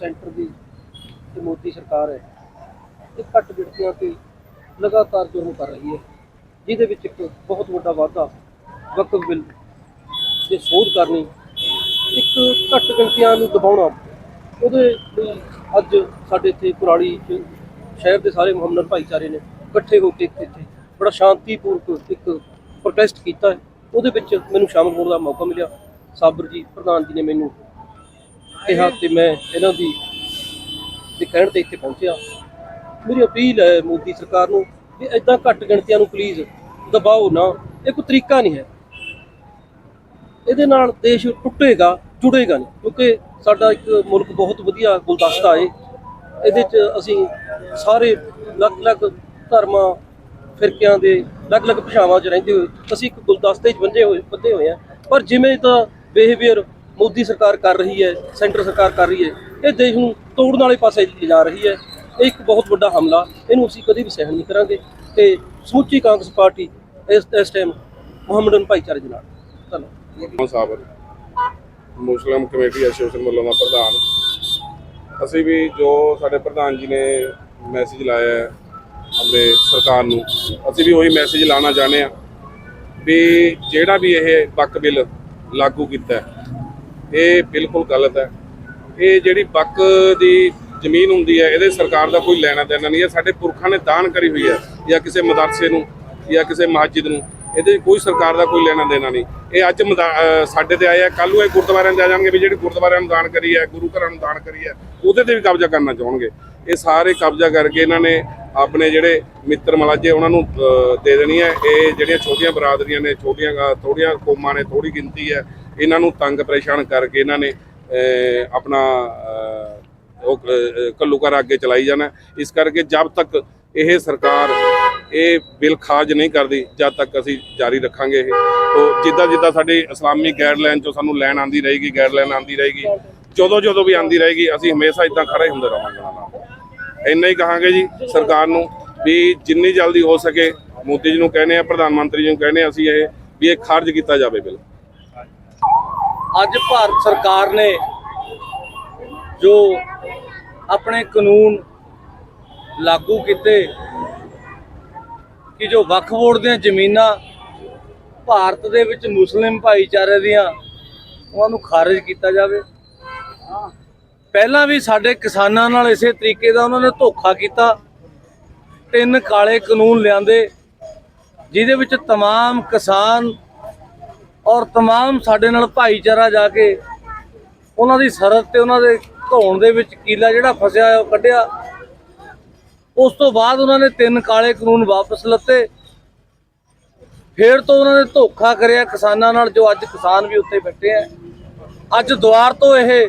Centre की मोदी सरकार है ये घट गिणतियां ते लगातार जुर्म कर रही है, जिहदे विच एक बहुत वड्डा वाधा वक्फ बिल की सोध करनी, एक घट गिणतियां नूं दबाउणा, ਉਹਦੇ ਲਈ ਅੱਜ ਸਾਡੇ ਇੱਥੇ ਕੁਰਾਲੀ 'ਚ शहर के सारे मुहम्मदन भाईचारे ने इकट्ठे होकर इत्थे बड़ा शांतिपूर्वक एक प्रोटेस्ट किया है। ਉਹਦੇ ਵਿੱਚ ਮੈਨੂੰ शामिल होने का मौका मिला। साबर जी प्रधान जी ने मैनू कहा तो मैं इन्हों की कहण ते इत्थे पहुंचा। मेरी अपील है मोदी सरकार नूं कि इदां घट गिणतियां नूं प्लीज़ दबाओ ना, ये कोई तरीका नहीं है। ਇਹਦੇ ਨਾਲ देश टुटेगा जुड़ेगा नहीं, क्योंकि साडा एक मुल्क बहुत वधिया गुलदस्ता है। ਇਹਦੇ 'ਚ ਅਸੀਂ ਸਾਰੇ अलग-अलग ਧਰਮਾਂ ਫਿਰਕਿਆਂ ਦੇ अलग-अलग ਭਾਸ਼ਾਵਾਂ 'ਚ ਰਹਿੰਦੇ ਹੋਏ ਅਸੀਂ ਇੱਕ ਗੁਲਦਸਤੇ 'ਚ ਬੱਧੇ ਹੋਏ ਹਾਂ। ਪਰ ਜਿਵੇਂ ਤਾਂ ਬਿਹੇਵੀਅਰ ਮੋਦੀ ਸਰਕਾਰ ਕਰ ਰਹੀ ਹੈ, ਸੈਂਟਰ ਸਰਕਾਰ ਕਰ ਰਹੀ ਹੈ, ਇਹ ਦੇਸ਼ ਨੂੰ ਤੋੜਨ ਵਾਲੇ ਪਾਸੇ ਲਿਜਾ ਰਹੀ ਹੈ। ਇਹ ਇੱਕ ਬਹੁਤ ਵੱਡਾ ਹਮਲਾ, ਇਹਨੂੰ ਅਸੀਂ ਕਦੇ ਵੀ ਸਹਿਣ ਨਹੀਂ ਕਰਾਂਗੇ ਤੇ ਸਮੁੱਚੀ ਕਾਂਗਰਸ ਪਾਰਟੀ ਇਸ ਟਾਈਮ ਮੁਹੰਮਦਨ ਭਾਈਚਾਰੇ ਦੇ ਨਾਲ। ਧੰਨਵਾਦ। ਸਾਬਰ ਮੁਸਲਿਮ ਕਮੇਟੀ ਐਸੋਸੀਏਸ਼ਨ ਵੱਲੋਂ ਦਾ ਪ੍ਰਧਾਨ, ਅਸੀਂ ਵੀ ਜੋ ਸਾਡੇ ਪ੍ਰਧਾਨ ਜੀ ਨੇ ਮੈਸੇਜ ਲਾਇਆ ਹੈ ਆਪਣੇ ਸਰਕਾਰ ਨੂੰ, ਅਸੀਂ ਵੀ ਉਹੀ ਮੈਸੇਜ ਲਾਉਣਾ ਚਾਹੁੰਦੇ ਹਾਂ ਵੀ ਜਿਹੜਾ ਵੀ ਇਹ ਵਕਫ ਬਿੱਲ ਲਾਗੂ ਕੀਤਾ ਇਹ ਬਿਲਕੁਲ ਗਲਤ ਹੈ। ਇਹ ਜਿਹੜੀ ਵਕਫ ਦੀ ਜ਼ਮੀਨ ਹੁੰਦੀ ਹੈ ਇਹਦੇ ਸਰਕਾਰ ਦਾ ਕੋਈ ਲੈਣਾ ਦੇਣਾ ਨਹੀਂ ਹੈ। ਸਾਡੇ ਪੁਰਖਾਂ ਨੇ ਦਾਨ ਕਰੀ ਹੋਈ ਹੈ ਜਾਂ ਕਿਸੇ ਮਦਰਸੇ ਨੂੰ ਜਾਂ ਕਿਸੇ ਮਸਜਿਦ ਨੂੰ, ਇਹਦੇ ਕੋਈ ਸਰਕਾਰ ਦਾ ਕੋਈ ਲੈਣਾ ਦੇਣਾ ਨਹੀਂ। ਇਹ ਅੱਜ ਸਾਡੇ ਤੇ ਆਇਆ, ਕੱਲ੍ਹ ਨੂੰ ਇਹ ਗੁਰਦੁਆਰਿਆਂ 'ਚ ਆ ਜਾਣਗੇ ਵੀ ਜਿਹੜੀ ਗੁਰਦੁਆਰਿਆਂ ਨੂੰ ਦਾਨ ਕਰੀ ਹੈ, ਗੁਰੂ ਘਰਾਂ ਨੂੰ ਦਾਨ ਕਰੀ ਹੈ, ਉਹਦੇ 'ਤੇ ਵੀ ਕਬਜ਼ਾ ਕਰਨਾ ਚਾਹੁੰਗੇ। ਇਹ ਸਾਰੇ ਕਬਜ਼ਾ ਕਰਕੇ ਇਹਨਾਂ ਨੇ ਆਪਣੇ ਜਿਹੜੇ ਮਿੱਤਰ ਮਲਾਜੇ ਉਹਨਾਂ ਨੂੰ ਦੇ ਦੇਣੀ ਹੈ। ਇਹ ਜਿਹੜੀਆਂ ਛੋਟੀਆਂ ਬਰਾਦਰੀਆਂ ਨੇ, ਥੋੜ੍ਹੀਆਂ ਕੌਮਾਂ ਨੇ, ਥੋੜ੍ਹੀ ਗਿਣਤੀ ਹੈ, ਇਹਨਾਂ ਨੂੰ ਤੰਗ ਪਰੇਸ਼ਾਨ ਕਰਕੇ ਇਹਨਾਂ ਨੇ ਆਪਣਾ ਉਹ ਘੱਲੂਘਾਰਾ ਅੱਗੇ ਚਲਾਈ ਜਾਣਾ। ਇਸ ਕਰਕੇ ਜਦ ਤੱਕ ਇਹ ਸਰਕਾਰ ਇਹ ਬਿੱਲ ਖਾਰਜ ਨਹੀਂ ਕਰਦੀ, ਜਦ ਤੱਕ ਅਸੀਂ ਜਾਰੀ ਰੱਖਾਂਗੇ। ਇਹ ਤੋਂ ਜਿੱਦਾਂ ਸਾਡੀ ਇਸਲਾਮੀ ਗਾਈਡਲਾਈਨ 'ਚੋਂ ਸਾਨੂੰ ਲੈਣ ਆਉਂਦੀ ਰਹੇਗੀ, ਗਾਈਡਲਾਈਨ ਆਉਂਦੀ ਰਹੇਗੀ, ਜਦੋਂ ਵੀ ਆਉਂਦੀ ਰਹੇਗੀ, ਅਸੀਂ ਹਮੇਸ਼ਾ ਇੱਦਾਂ ਖੜੇ ਹੁੰਦੇ ਰਹਾਂਗੇ। ਇੰਨਾ ਹੀ ਕਹਾਂਗੇ ਜੀ ਸਰਕਾਰ ਨੂੰ ਵੀ ਜਿੰਨੀ ਜਲਦੀ ਹੋ ਸਕੇ ਮੋਦੀ ਜੀ ਨੂੰ ਕਹਿੰਦੇ ਆ, ਪ੍ਰਧਾਨ ਮੰਤਰੀ ਜੀ ਨੂੰ ਕਹਿੰਦੇ ਅਸੀਂ ਇਹ ਵੀ ਇਹ ਖਾਰਜ ਕੀਤਾ ਜਾਵੇ ਬਿੱਲ। ਅੱਜ ਭਾਰਤ ਸਰਕਾਰ ਨੇ ਜੋ ਆਪਣੇ ਕਾਨੂੰਨ ਲਾਗੂ ਕੀਤੇ ਕਿ ਜੋ ਵਕਫ ਬੋਰਡ ਦੀਆਂ ਜ਼ਮੀਨਾਂ ਭਾਰਤ ਦੇ ਵਿੱਚ ਮੁਸਲਿਮ ਭਾਈਚਾਰੇ ਦੀਆਂ ਉਹਨਾਂ ਨੂੰ ਖਾਰਜ ਕੀਤਾ ਜਾਵੇ। ਪਹਿਲਾਂ ਵੀ ਸਾਡੇ ਕਿਸਾਨਾਂ ਨਾਲ ਇਸੇ ਤਰੀਕੇ ਦਾ ਉਹਨਾਂ ਨੇ ਧੋਖਾ ਕੀਤਾ। 3 ਕਾਲੇ ਕਾਨੂੰਨ ਲਿਆਂਦੇ ਜਿਹਦੇ ਵਿੱਚ तमाम ਕਿਸਾਨ ਔਰ तमाम ਸਾਡੇ ਨਾਲ ਭਾਈਚਾਰਾ ਜਾ ਕੇ ਉਹਨਾਂ ਦੀ ਸਰਹੱਦ ਤੇ ਉਹਨਾਂ ਦੇ ਧੌਣ ਦੇ ਵਿੱਚ ਕੀਲਾ ਜਿਹੜਾ ਫਸਿਆ ਉਹ ਕੱਢਿਆ। ਉਸ ਤੋਂ ਬਾਅਦ ਉਹਨਾਂ ਨੇ 3 ਕਾਲੇ ਕਾਨੂੰਨ ਵਾਪਸ ਲੱਤੇ। ਫਿਰ ਤੋਂ ਉਹਨਾਂ ਨੇ ਧੋਖਾ ਕਰਿਆ ਕਿਸਾਨਾਂ ਨਾਲ, ਜੋ ਅੱਜ ਕਿਸਾਨ ਵੀ ਉੱਤੇ ਬੈਠੇ ਆ। ਅੱਜ ਦੁਆਰ ਤੋਂ ਇਹ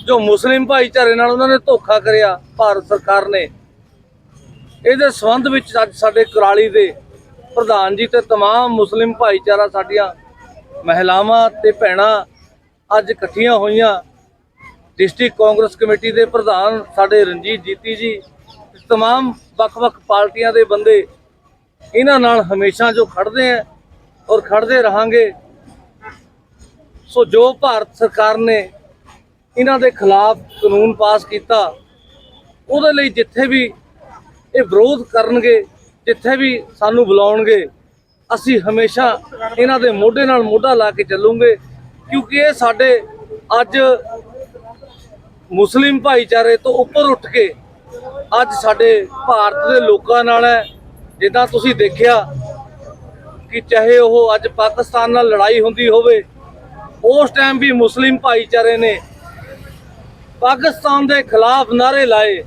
ਜੋ ਮੁਸਲਿਮ ਭਾਈਚਾਰੇ ਨਾਲ ਉਹਨਾਂ ਨੇ ਧੋਖਾ ਕਰਿਆ ਭਾਰਤ ਸਰਕਾਰ ਨੇ, ਇਹਦੇ ਸੰਬੰਧ ਵਿੱਚ ਅੱਜ ਸਾਡੇ ਕੁਰਾਲੀ ਦੇ ਪ੍ਰਧਾਨ ਜੀ ਤੇ तमाम ਮੁਸਲਿਮ ਭਾਈਚਾਰਾ, ਸਾਡੀਆਂ ਮਹਿਲਾਵਾਂ ਤੇ ਭੈਣਾਂ ਅੱਜ ਇਕੱਠੀਆਂ ਹੋਈਆਂ। ਡਿਸਟ੍ਰਿਕਟ ਕਾਂਗਰਸ ਕਮੇਟੀ ਦੇ ਪ੍ਰਧਾਨ ਸਾਡੇ ਰਣਜੀਤ ਜੀਤੀ ਜੀ, तमाम ਵੱਖ-ਵੱਖ ਪਾਰਟੀਆਂ ਦੇ ਬੰਦੇ ਇਹਨਾਂ ਨਾਲ ਹਮੇਸ਼ਾ ਜੋ ਖੜਦੇ ਆ ਔਰ ਖੜਦੇ ਰਹਾਂਗੇ। ਸੋ ਜੋ ਭਾਰਤ ਸਰਕਾਰ ਨੇ ਇਹਨਾਂ ਦੇ ਖਿਲਾਫ ਕਾਨੂੰਨ ਪਾਸ ਕੀਤਾ, ਉਹਦੇ ਲਈ ਜਿੱਥੇ ਵੀ ਇਹ ਵਿਰੋਧ ਕਰਨਗੇ, ਜਿੱਥੇ ਵੀ ਸਾਨੂੰ ਬੁਲਾਉਣਗੇ, ਅਸੀਂ ਹਮੇਸ਼ਾ ਇਹਨਾਂ ਦੇ ਮੋਢੇ ਨਾਲ ਮੋਢਾ ਲਾ ਕੇ ਚੱਲੂਗੇ। ਕਿਉਂਕਿ ਇਹ ਸਾਡੇ ਅੱਜ ਮੁਸਲਿਮ ਭਾਈਚਾਰੇ ਤੋਂ ਉੱਪਰ ਉੱਠ ਕੇ ਅੱਜ ਸਾਡੇ ਭਾਰਤ ਦੇ ਲੋਕਾਂ ਨਾਲ ਹੈ। ਜਿੱਦਾਂ ਤੁਸੀਂ ਦੇਖਿਆ ਕਿ ਚਾਹੇ ਉਹ ਅੱਜ ਪਾਕਿਸਤਾਨ ਨਾਲ ਲੜਾਈ ਹੁੰਦੀ ਹੋਵੇ, ਉਸ ਟਾਈਮ ਵੀ ਮੁਸਲਿਮ ਭਾਈਚਾਰੇ ਨੇ ਪਾਕਿਸਤਾਨ ਦੇ ਖਿਲਾਫ ਨਾਅਰੇ ਲਾਏ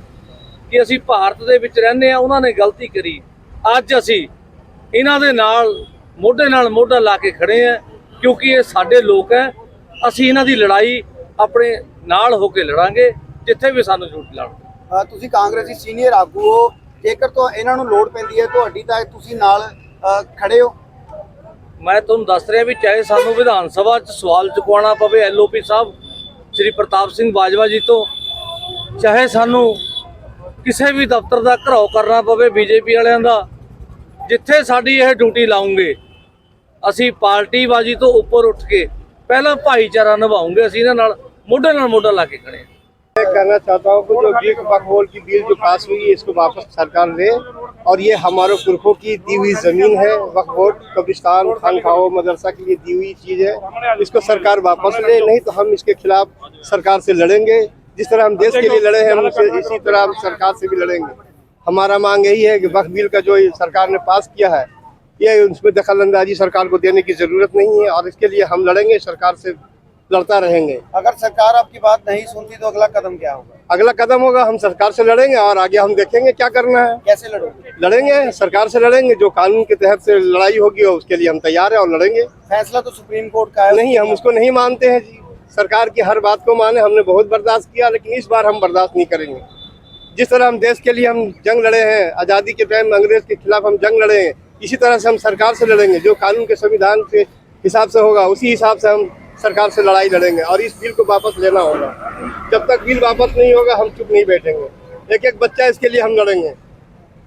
ਕਿ ਅਸੀਂ ਭਾਰਤ ਦੇ ਵਿੱਚ ਰਹਿੰਦੇ ਹਾਂ, ਉਹਨਾਂ ਨੇ ਗਲਤੀ ਕਰੀ। ਅੱਜ ਅਸੀਂ ਇਹਨਾਂ ਦੇ ਨਾਲ ਮੋਢਾ ਲਾ ਕੇ ਖੜੇ ਹਾਂ, ਕਿਉਂਕਿ ਇਹ ਸਾਡੇ ਲੋਕ ਹੈ। ਅਸੀਂ ਇਹਨਾਂ ਦੀ ਲੜਾਈ ਆਪਣੇ ਨਾਲ ਹੋ ਕੇ ਲੜਾਂਗੇ, ਜਿੱਥੇ ਵੀ ਸਾਨੂੰ ਜ਼ਰੂਰਤ ਲਾਉਣ। ਤੁਸੀਂ ਕਾਂਗਰਸੀ ਸੀਨੀਅਰ ਆਗੂ ਹੋ, ਜੇਕਰ ਤੋਂ ਇਹਨਾਂ ਨੂੰ ਲੋੜ ਪੈਂਦੀ ਹੈ ਤੁਹਾਡੀ ਤਾਂ ਤੁਸੀਂ ਨਾਲ ਖੜੇ ਹੋ। ਮੈਂ ਤੁਹਾਨੂੰ ਦੱਸ ਰਿਹਾ ਵੀ ਚਾਹੇ ਸਾਨੂੰ ਵਿਧਾਨ ਸਭਾ 'ਚ ਸਵਾਲ ਚੁਕਵਾਉਣਾ ਪਵੇ LOP ਸਾਹਿਬ ਸ਼੍ਰੀ ਪ੍ਰਤਾਪ ਸਿੰਘ ਬਾਜਵਾ ਜੀ ਤੋਂ, ਚਾਹੇ ਸਾਨੂੰ ਕਿਸੇ ਵੀ ਦਫ਼ਤਰ ਦਾ ਘਿਰਾਓ ਕਰਨਾ ਪਵੇ BJP ਵਾਲਿਆਂ ਦਾ, ਜਿੱਥੇ ਸਾਡੀ ਇਹ ਡਿਊਟੀ ਲਾਉਂਗੇ ਅਸੀਂ ਪਾਰਟੀਬਾਜ਼ੀ ਤੋਂ ਉੱਪਰ ਉੱਠ ਕੇ ਪਹਿਲਾਂ ਭਾਈਚਾਰਾ ਨਿਭਾਉਂਗੇ। ਅਸੀਂ ਇਹਨਾਂ ਨਾਲ ਮੋਢਾ ਲਾ ਕੇ ਖੜੇ ਹਾਂ। कहना चाहता हूँ कि जो वक्फ बोर्ड की बिल जो पास हुई है इसको वापस सरकार ले, और ये हमारे पुरखों की दी हुई जमीन है। वक्फ बोर्ड कब्रिस्तान, खानखाओं, मदरसा के लिए दी हुई चीज़ है, इसको सरकार वापस ले, नहीं तो हम इसके खिलाफ सरकार से लड़ेंगे। जिस तरह हम देश के लिए लड़े हैं हम इसी तरह हम सरकार से भी लड़ेंगे। हमारा मांग यही है कि वक्फ बिल का जो सरकार ने पास किया है ये उसमें दखल अंदाजी सरकार को देने की जरूरत नहीं है, और इसके लिए हम लड़ेंगे, सरकार से लड़ता रहेंगे। अगर सरकार आपकी बात नहीं सुनती तो अगला कदम क्या होगा? अगला कदम होगा हम सरकार से लड़ेंगे और आगे हम देखेंगे क्या करना है। कैसे लड़ोगे? लड़ेंगे, सरकार से लड़ेंगे, जो कानून के तहत से लड़ाई होगी उसके लिए हम तैयार हैं और लड़ेंगे। फैसला तो सुप्रीम कोर्ट का है। नहीं, हम उसको नहीं मानते हैं जी। सरकार की हर बात को माने, हमने बहुत बर्दाश्त किया, लेकिन इस बार हम बर्दाश्त नहीं करेंगे। जिस तरह हम देश के लिए हम जंग लड़े हैं, आज़ादी के टाइम अंग्रेज के खिलाफ हम जंग लड़े हैं, इसी तरह से हम सरकार से लड़ेंगे। जो कानून के संविधान के हिसाब से होगा उसी हिसाब से हम सरकार से लड़ाई लड़ेंगे, और इस बिल को वापस लेना होगा। जब तक बिल वापस नहीं होगा हम चुप नहीं बैठेंगे। एक एक बच्चा इसके लिए हम लड़ेंगे,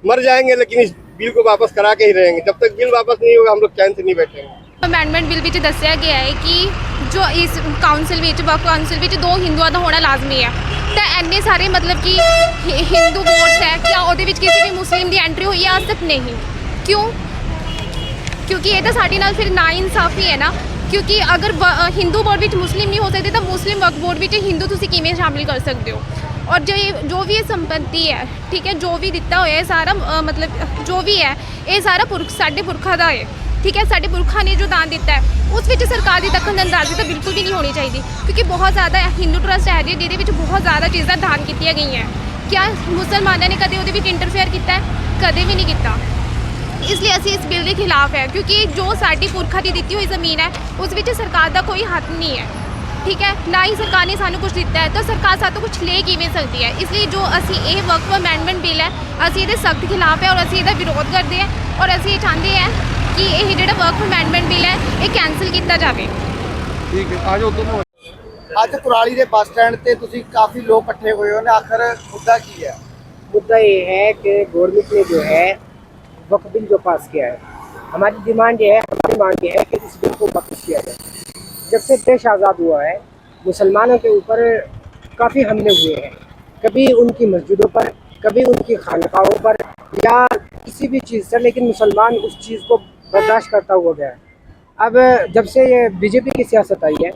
मर जाएंगे लेकिन इस बिल को वापस करा के ही रहेंगे। जब तक बिल वापस नहीं होगा हम लोग चैन से नहीं बैठेंगे। अमेंडमेंट बिल ਵਿੱਚ ਦੱਸਿਆ ਗਿਆ ਹੈ ਕਿ ਜੋ ਇਸ ਕਾਉਂਸਲ ਵਿੱਚ ਵਕਫ ਕਾਉਂਸਲ ਵਿੱਚ 2 ਹਿੰਦੂਆਂ ਦਾ ਹੋਣਾ ਲਾਜ਼ਮੀ ਹੈ ਤਾਂ ਇੰਨੇ ਸਾਰੇ ਮਤਲਬ ਕਿ ਹਿੰਦੂ ਵੋਟਸ ਹੈ ਕਿ ਉਹਦੇ ਵਿੱਚ ਕਿਸੇ ਵੀ ਮੁਸਲਿਮ ਦੀ ਐਂਟਰੀ ਹੋਈ ਹੈ? ਅੱਜ ਤੱਕ ਨਹੀਂ। ਕਿਉਂ? ਕਿਉਂਕਿ ਇਹ ਤਾਂ ਸਾਡੇ ਨਾਲ ਫਿਰ ਨਾਇਨਸਾਫੀ ਹੈ ਨਾ। ਕਿਉਂਕਿ ਅਗਰ ਹਿੰਦੂ ਬੋਰਡ ਵਿੱਚ ਮੁਸਲਿਮ ਨਹੀਂ ਹੋ ਸਕਦੇ ਤਾਂ ਮੁਸਲਿਮ ਵਕਫ ਬੋਰਡ ਵਿੱਚ ਹਿੰਦੂ ਤੁਸੀਂ ਕਿਵੇਂ ਸ਼ਾਮਿਲ ਕਰ ਸਕਦੇ ਹੋ? ਔਰ ਜੋ ਵੀ ਇਹ ਸੰਪत्ति ਹੈ, ਠੀਕ ਹੈ, ਜੋ ਵੀ ਦਿੱਤਾ ਹੋਇਆ ਹੈ ਸਾਰਾ ਮਤਲਬ ਜੋ ਵੀ ਹੈ ਇਹ ਸਾਰਾ ਸਾਡੇ ਪੁਰਖਾਂ ਦਾ ਹੈ, ठीक है। साढ़े पुरखा ने जो दान दिता है उस विच सरकार की दखल अंदाजी तो बिल्कुल भी नहीं होनी चाहिए, क्योंकि बहुत ज़्यादा हिंदू ट्रस्ट है जिहदे बहुत ज़्यादा चीज़ां दान की गई हैं। क्या मुसलमानों ने कदे उहदे विच इंटरफेयर किया है? कदे भी नहीं किया। इसलिए असीं इस बिल के खिलाफ है, क्योंकि जो साडी पुरखा की दी हुई ज़मीन है उस विच सरकार का कोई हक नहीं है, ठीक है। ना ही सरकार ने सानू कुछ दिता है तो सरकार सातों कुछ ले किवें सकती है। इसलिए जो असीं ये वक्फ अमेंडमेंट बिल है असीं इहदे सख्त खिलाफ है और असीं इहदा विरोध करते हैं, और असीं चाहते हैं कि यह जो वक्फ अमेंडमेंट बिल है ये कैंसल किया जाए। ठीक है, आ जाओ दोनों। ਅੱਜ ਕੁਰਾਲੀ ਦੇ ਬੱਸ ਸਟੈਂਡ ਤੇ ਤੁਸੀਂ ਕਾਫੀ ਲੋਕ ਇਕੱਠੇ ਹੋਏ ਹੋ ਨੇ, आखिर मुद्दा की है? मुद्दा ये है कि गवर्नमेंट ने जो है वक्फ बिल जो पास किया है, हमारी डिमांड ये है, हमारी मांग ये है कि इस बिल को वापस किया जाए। जब से देश आज़ाद हुआ है मुसलमानों के ऊपर काफ़ी हमले हुए हैं, कभी उनकी मस्जिदों पर, कभी उनकी खानकाहों पर या किसी भी चीज़ से, लेकिन मुसलमान उस चीज़ को बर्दाश्त करता हुआ गया है। अब जब से ये बीजेपी की सियासत आई है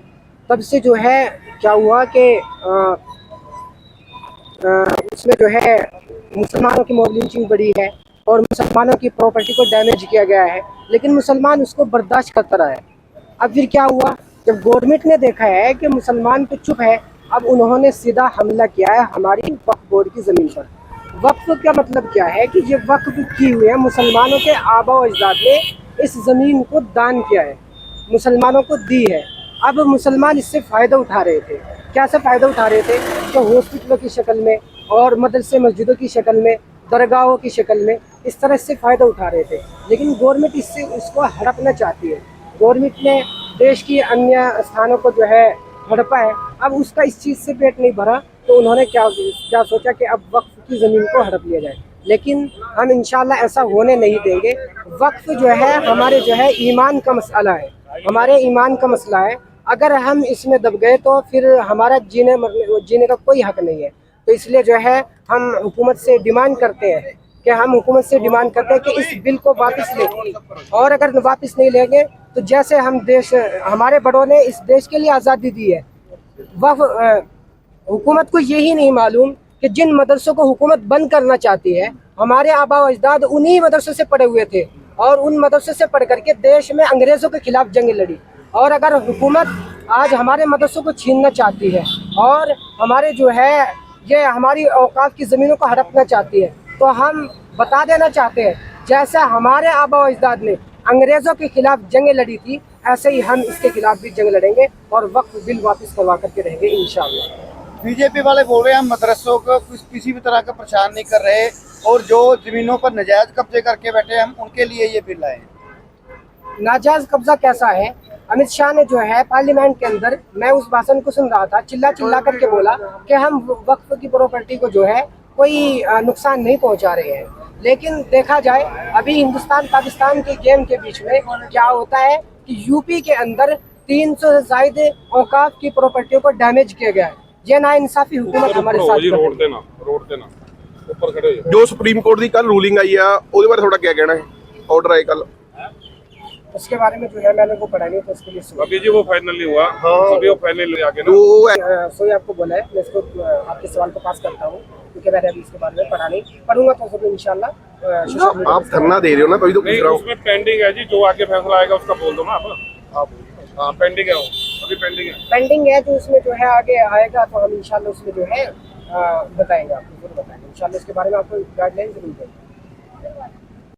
तब से जो है क्या हुआ कि उसमें जो है मुसलमानों की मॉब लिंचिंग बढ़ी है और मुसलमानों की प्रॉपर्टी को डैमेज किया गया है, लेकिन मुसलमान उसको बर्दाश्त करता रहा है। अब फिर क्या हुआ, जब गवर्नमेंट ने देखा है कि मुसलमान तो चुप है, अब उन्होंने सीधा हमला किया है हमारी वक्फ बोर्ड की ज़मीन पर। वक्फ का मतलब क्या है कि ये वक्फ की हुई है, मुसलमानों के आबा व अजदाद ने इस ज़मीन को दान किया है, मुसलमानों को दी है। अब मुसलमान इससे फ़ायदा उठा रहे थे। कैसे फ़ायदा उठा रहे थे? तो हॉस्पिटलों की शक्ल में और मदरसे मस्जिदों की शक्ल में, दरगाहों की शक्ल में, इस तरह से फ़ायदा उठा रहे थे। लेकिन गवर्नमेंट इससे उसको हड़पना चाहती है। गवर्नमेंट ने देश की अन्य स्थानों को जो है हड़पा है, अब उसका इस चीज़ से पेट नहीं भरा तो उन्होंने क्या सोचा कि अब वक्फ की ज़मीन को हड़प लिया जाए। लेकिन हम इंशाल्लाह ऐसा होने नहीं देंगे। वक्फ जो है हमारे जो है ईमान का मसला है, हमारे ईमान का मसला है। अगर हम इसमें दब गए तो फिर हमारा जीने का कोई हक नहीं है। तो इसलिए जो है हम हुकूमत से डिमांड करते हैं कि इस बिल को वापस लें, और अगर वापस नहीं लेंगे तो जैसे हमारे बड़ों ने इस देश के लिए आज़ादी दी है, वह हुकूमत को यही नहीं मालूम कि जिन मदरसों को हुकूमत बंद करना चाहती है, हमारे आबा व अजदाद उन्हीं मदरसों से पढ़े हुए थे और उन मदरसों से पढ़ करके देश में अंग्रेज़ों के खिलाफ जंग लड़ी। और अगर हुकूमत आज हमारे मदरसों को छीनना चाहती है और हमारे जो है ये हमारी औकात की ज़मीनों को हड़पना चाहती है, तो हम बता देना चाहते हैं जैसे हमारे आबा व अजदाद ने अंग्रेज़ों के खिलाफ जंग लड़ी थी, ऐसे ही हम इसके खिलाफ भी जंग लड़ेंगे और वक्फ बिल वापस करवा करके रहेंगे इंशाअल्लाह। बीजेपी वाले बोल रहे हैं हम मदरसों को किसी भी तरह का प्रचार नहीं कर रहे, और जो ज़मीनों पर नाजायज़ कब्जे करके बैठे हम उनके लिए ये बिल आए। नाजायज़ कब्जा कैसा है? अमित शाह ने जो है पार्लियामेंट के अंदर, मैं उस भाषण को सुन रहा था, चिल्ला करके बोला कि हम वक्फ की प्रॉपर्टी को जो है कोई नुकसान नहीं पहुंचा रहे हैं। लेकिन देखा जाए अभी हिंदुस्तान पाकिस्तान के गेम के बीच में क्या होता है कि यूपी के अंदर 300 से ज़ायद औकाफ की प्रॉपर्टियों को डैमेज किया गया है। ये नाइंसाफी हुकूमत हमारे साथ कर रही है। ਰੋਡ ਤੇ ਨਾ ਉੱਪਰ ਖੜੇ ਹੋ ਜਾਓ। ਜੋ ਸੁਪਰੀਮ ਕੋਰਟ ਦੀ ਕੱਲ ਰੂਲਿੰਗ ਆਈ ਆ ਉਹਦੇ ਬਾਰੇ ਤੁਹਾਡਾ ਕੀ ਕਹਿਣਾ ਹੈ? ਆਰਡਰ ਆਏ ਕੱਲ, उसके बारे में जो है मैंने वो पढ़ा नहीं तो उसके लिए सुना। अभी जी वो फाइनल नहीं हुआ, अभी वो फाइनल आगे ना। जो सोई आपको बोला है, मैं इसको आपके सवाल को पास करता हूँ क्योंकि मैंने अभी इसके बारे में पढ़ा नहीं, पढ़ूंगा तो जरूर इंशाल्लाह सोशल मीडिया आप धरना दे रहे हो ना, तभी तो पूछ नहीं, रहा हूँ। उसमें पेंडिंग है जी, जो आगे फैसला आएगा उसका बोल दो ना आप। हाँ पेंडिंग है वो, अभी पेंडिंग है। पेंडिंग है जो उसमें जो है आगे आएगा तो हम इंशाल्लाह उसमें जो है बताएंगे, आपको जरूर बताएंगे इंशाल्लाह। इसके बारे में आपको गाइडलाइन जरूर देंगे।